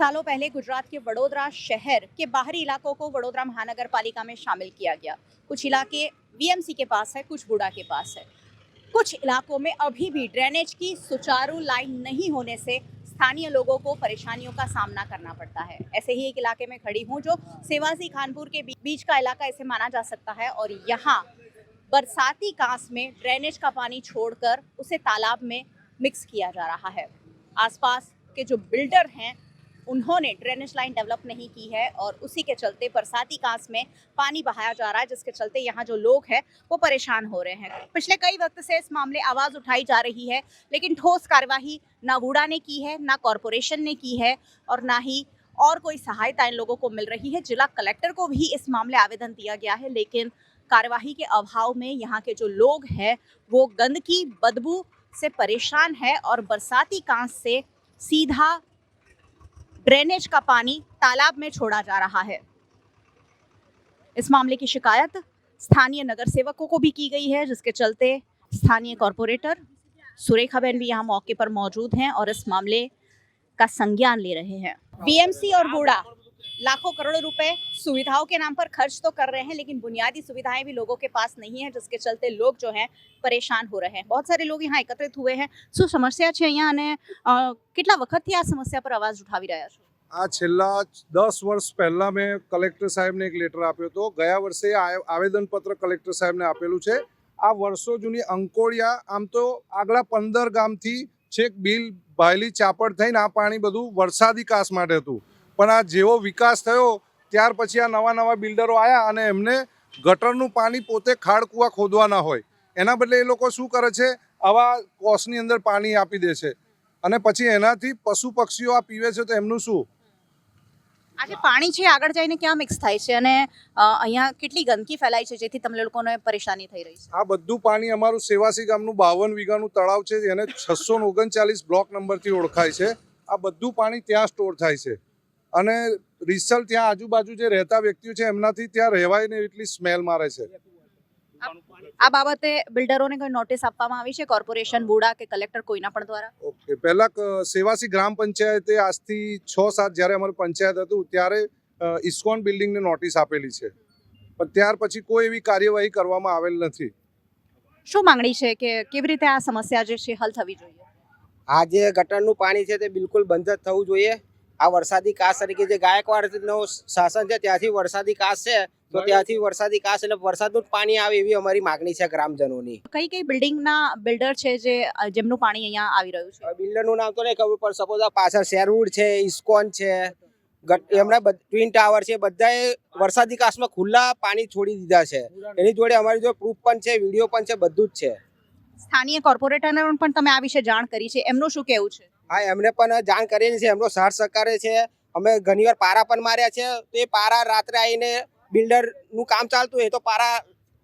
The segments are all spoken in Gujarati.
सालों पहले गुजरात के वडोदरा शहर के बाहरी इलाकों को वडोदरा महानगर पालिका में शामिल किया गया। कुछ इलाके वीएमसी के पास है, कुछ बूढ़ा के पास है। कुछ इलाकों में अभी भी ड्रेनेज की सुचारू लाइन नहीं होने से स्थानीय लोगों को परेशानियों का सामना करना पड़ता है। ऐसे ही एक इलाके में खड़ी हूँ जो सेवासी खानपुर के बीच का इलाका इसे माना जा सकता है और यहाँ बरसाती कांस में ड्रेनेज का पानी छोड़कर उसे तालाब में मिक्स किया जा रहा है। आसपास के जो बिल्डर हैं उन्होंने ड्रेनेज लाइन डेवलप नहीं की है और उसी के चलते बरसाती कांस में पानी बहाया जा रहा है, जिसके चलते यहाँ जो लोग हैं वो परेशान हो रहे हैं। पिछले कई वक्त से इस मामले आवाज़ उठाई जा रही है, लेकिन ठोस कार्यवाही ना वुडा ने की है, ना कॉरपोरेशन ने की है और ना ही और कोई सहायता इन लोगों को मिल रही है। जिला कलेक्टर को भी इस मामले आवेदन दिया गया है, लेकिन कार्यवाही के अभाव में यहाँ के जो लोग हैं वो गंदगी बदबू से परेशान है और बरसाती कांस से सीधा ड्रेनेज का पानी तालाब में छोड़ा जा रहा है। इस मामले की शिकायत स्थानीय नगर सेवकों को भी की गई है, जिसके चलते स्थानीय कॉरपोरेटर सुरेखाबेन भी यहाँ मौके पर मौजूद हैं और इस मामले का संज्ञान ले रहे हैं। बीएमसी और बूढ़ा लाखों करोड़ों रुपए सुविधाओं के नाम पर खर्च तो कर रहे हैं, लेकिन बुनियादी सुविधाएं भी लोगों के पास नहीं है, जिसके चलते लोग जो हैं परेशान हो रहे हैं। बहुत सारे लोग यहाँ एकत्रित हुए हैं। શું સમસ્યા છે અહીંયા અને કેટલા વખતથી આ સમસ્યા પર અવાજ ઉઠાવી રહ્યા છો? આ છેલ્લા 10 વર્ષ પહેલા મેં કલેક્ટર સાહેબને એક લેટર આપ્યો હતો। ગયા વર્ષે આવેદનપત્ર કલેક્ટર સાહેબને આપેલું છે। આ વર્ષો જૂની અંકોડિયા આમ તો આગલા 15 ગામથી છેક બિલ ભાયલી ચાપડ થઈને આ પાણી બધું વરસાદી કાસ માટે હતું, પણ આ જેવો વિકાસ થયો ત્યાર પછી આ નવા નવા બિલ્ડરો આવ્યા અને એમને ગટરનું પાણી પોતે ખાડ કૂવા ખોદવા ના હોય, એના બદલે એ લોકો શું કરે છે, આવા કોસની અંદર પાણી આપી દે છે અને પછી એનાથી પશુ પક્ષીઓ આ પીવે છે તો એમનું શું? આજે પાણી છે આગળ જઈને ક્યાં મિક્સ થાય છે અને અહીંયા કેટલી ગંદકી ફેલાય છે જેથી તમને લોકોને પરેશાની થઈ રહી છે? આ બધું પાણી અમારું સેવાસી ગામનું 52 વીઘાનું તળાવ છે, જેને 639 બ્લોક નંબરથી ઓળખાય છે। આ બધું પાણી ત્યાં સ્ટોર થાય છે અને રિસલ ત્યાં આજુબાજુ જે રહેતા વ્યક્તિઓ છે એમનાથી ત્યાં રહેવાય ને એટલી સ્મેલ મારે છે। આ બાબતે બિલ્ડરોને કોઈ નોટિસ આપવામાં આવી છે કોર્પોરેશન બુડા કે કલેક્ટર કોઈના પણ દ્વારા? ઓકે, પહેલા સેવાસી ગ્રામ પંચાયતે આજથી 6-7 જ્યારે અમારું પંચાયત હતું ત્યારે ઇસ્કોન બિલ્ડિંગને નોટિસ આપેલી છે, પણ ત્યાર પછી કોઈ એવી કાર્યવાહી કરવામાં આવેલ નથી। શું માંગણી છે કે કેવી રીતે આ સમસ્યા જે છે હલ થવી જોઈએ? આ જે ગટરનું પાણી છે તે બિલકુલ બંધ જ થવું જોઈએ। આ વરસાદી કાસ તરીકે જે ગાયકવાડનું શાસન છે ત્યાંથી વરસાદી કાસ છે, તો ત્યાંથી વરસાદી કાસ એટલે વરસાદનું પાણી આવે એવી અમારી માગણી છે ગ્રામજનોની। કઈ કઈ બિલ્ડિંગના બિલ્ડર છે જેમનું પાણી અહીંયા આવી રહ્યું છે? બિલ્ડરનું નામ તો નહીં ખબર, પણ સપોઝ આ પાછળ શેરવુડ છે, ઇસ્કોન છે, એમના ટ્વિન ટાવર છે, બધાએ વરસાદી કાસમાં ખુલ્લા પાણી છોડી દીધા છે। એની જોડે અમારી જો પ્રૂફ પણ છે, વિડીયો પણ છે, બધું જ છે। સ્થાનિય કોર્પોરેટરને પણ તમે આ વિશે જાણ કરી છે, એમનું શું કહેવું છે? હા, એમને પણ જાણ કરેલી છે, એમનો સાથ સહકારે છે। અમે ઘણીવાર પારા પણ માર્યા છે, તો એ પારા રાત્રે આવીને બિલ્ડરનું કામ ચાલતું હોય તો પારા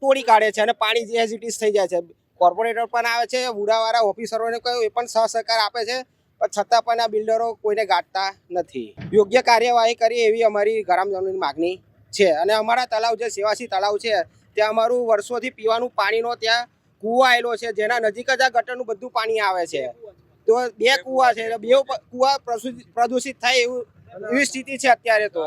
તોડી કાઢે છે અને પાણી એઝ ઇટ ઇઝ થઈ જાય છે। કોર્પોરેટર પણ આવે છે, વુડાવાળા ઓફિસરોને કહ્યું એ પણ સહકાર આપે છે, પણ છતાં પણ આ બિલ્ડરો કોઈને ગાંઠતા નથી। યોગ્ય કાર્યવાહી કરી એવી અમારી ગ્રામજનોની માગણી છે। અને અમારા તળાવ જે સેવાસી તળાવ છે ત્યાં અમારું વર્ષોથી પીવાનું પાણીનો ત્યાં કૂવો આવેલો છે, જેના નજીક જ આ ગટરનું બધું પાણી આવે છે। તો 2 કૂવા છે, 2 કૂવા પ્રદૂષિત થાય એવી સ્થિતિ છે અત્યારે। તો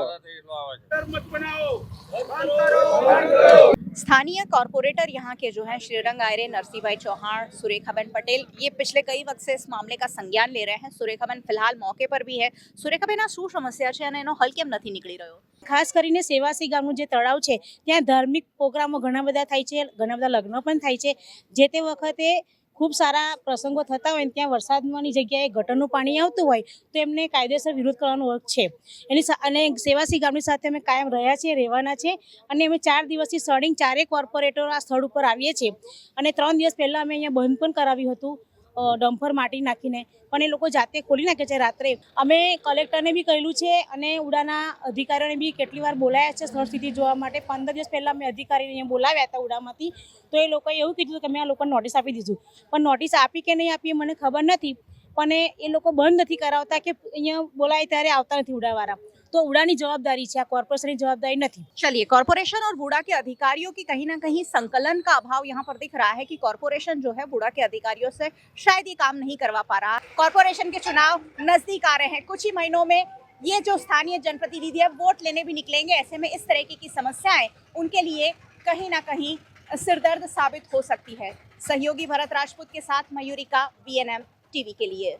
स्थानीय कॉर्पोरेटर यहाँ के जो हैं श्रीरंग आयरे, नरसिंहभाई चौहान, सुरेखाबेन पटेल, ये पिछले कई वक्त से इस मामले का संज्ञान ले रहे हैं। सुरेखाबेन फिलहाल मौके पर भी है। सुरेखाबेन, आ શું સમસ્યા છે અને એનો હલ કેમ નથી નીકળી રહ્યો? ખાસ કરીને સેવાસી ગામનું જે તળાવ છે ત્યાં ધાર્મિક પ્રોગ્રામો ઘણા બધા થાય છે, ઘણા બધા લગ્નો પણ થાય છે। જે તે વખતે ખૂબ સારા પ્રસંગો થતા હોય ત્યાં વરસાદની જગ્યાએ ગટરનું પાણી આવતું હોય તો એમને કાયદેસર વિરોધ કરવાનો હક છે એની અને સેવાસી ગામની સાથે અમે કાયમ રહ્યા છીએ, રહેવાના છે અને અમે 4 દિવસથી સળિંગ 4 કોર્પોરેટરો આ સ્થળ ઉપર આવીએ છીએ અને 3 દિવસ પહેલાં અમે અહીંયા બંધ પણ કરાવ્યું હતું ડમ્પર માટી નાખીને, પણ એ લોકો જાતે ખોલી નાખે છે રાત્રે। અમે કલેક્ટરને બી કહેલું છે અને ઉડાના અધિકારીઓને બી કેટલી વાર બોલાયા છે સ્થળ સ્થિતિ જોવા માટે। 15 દિવસ પહેલાં અમે અધિકારીને અહીંયા બોલાવ્યા હતા ઉડામાંથી, તો એ લોકોએ એવું કીધું કે અમે આ લોકોને નોટિસ આપી દીધું, પણ નોટિસ આપી કે નહીં આપી મને ખબર નથી, પણ એ લોકો બંધ નથી કરાવતા કે અહીંયા બોલાય ત્યારે આવતા નથી ઉડાવાળા। तो उड़ानी जवाबदारी है, कॉर्पोरेशन की जवाबदारी नहीं। चलिए, कॉर्पोरेशन और बूढ़ा के अधिकारियों की कहीं ना कहीं संकलन का अभाव यहाँ पर दिख रहा है कि कॉर्पोरेशन जो है बूढ़ा के अधिकारियों से शायद ये काम नहीं करवा पा रहा। कॉर्पोरेशन के चुनाव नजदीक आ रहे हैं, कुछ ही महीनों में ये जो स्थानीय जनप्रतिनिधि है वोट लेने भी निकलेंगे, ऐसे में इस तरह की समस्याएं उनके लिए कहीं ना कहीं सिरदर्द साबित हो सकती है। सहयोगी भरत राजपूत के साथ मयूरिका, VNM टीवी के लिए।